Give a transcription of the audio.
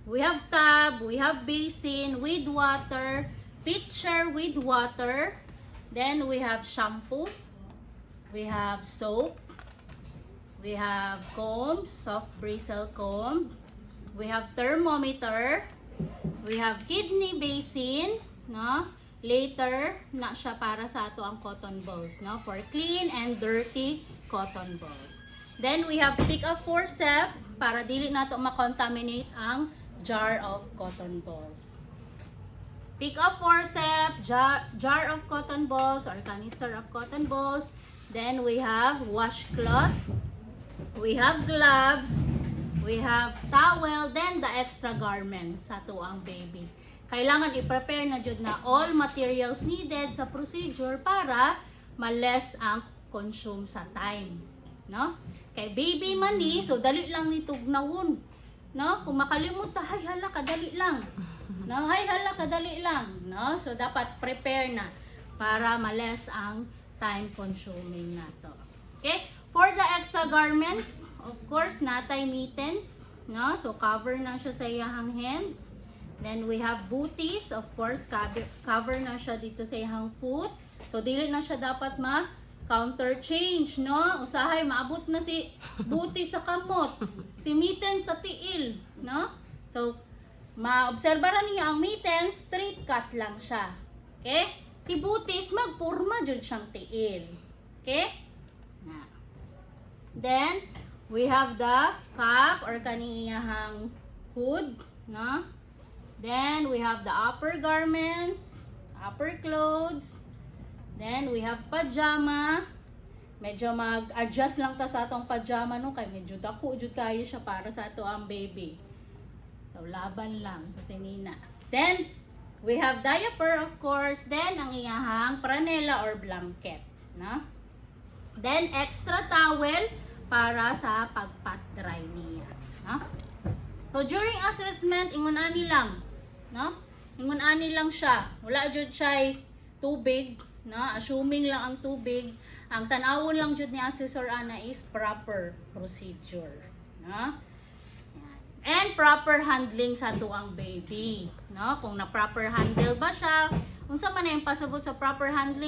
We have tub, we have basin with water, pitcher with water. Then we have shampoo, we have soap, we have comb, soft bristle comb, we have thermometer, we have kidney basin, no? Later, na siya para sa ato ang cotton balls, no? For clean and dirty cotton balls. Then we have pick up forceps para dili nato makontaminate ang jar of cotton balls. Pick up forceps, jar of cotton balls or canister of cotton balls. Then we have washcloth, we have gloves, we have towel, then the extra garments sa ato ang baby. Kailangan i-prepare na jud na all materials needed sa procedure para ma-less ang consume sa time, no? Kay baby man ni, so dali lang ni tugnawon, no? Kung makalimot ta, hay hala kadali lang. No, hay hala kadali lang, no? So dapat prepare na para ma-less ang time consuming nato. Okay? For the extra garments, of course, natay mittens, no? So cover na siya sa iyang hands. Then we have booties, of course, cover na siya dito sa iyang foot. So dili na siya dapat counter change, no? Usahay maabot na si booty sa kamot, si mitten sa tiil, no? So maobserbahan niyo ang mitten, straight cut lang siya. Okay? Si booties magpurma jud siyang tiil. Okay? Na. Then we have the cap or kaniyahang hood, no? Then we have the upper garments, upper clothes. Then we have pajama. Medyo mag-adjust lang ta sa atong pajama no kay medyo dako jud kayo siya para sa ato ang baby. So laban lang sa sinina. Then we have diaper of course, then ang iyahang pranela or blanket, no? Then extra towel para sa pagpat dry niya, no? So during assessment ingon ani lang, no? Ingon ani lang siya. Wala jud siya tubig, no? Assuming lang ang tubig. Ang tan-awon lang jud ni assessor ana is proper procedure, no? And proper handling sa tuang baby, no? Kung na proper handle ba siya, unsa man ang pasabot sa proper handling?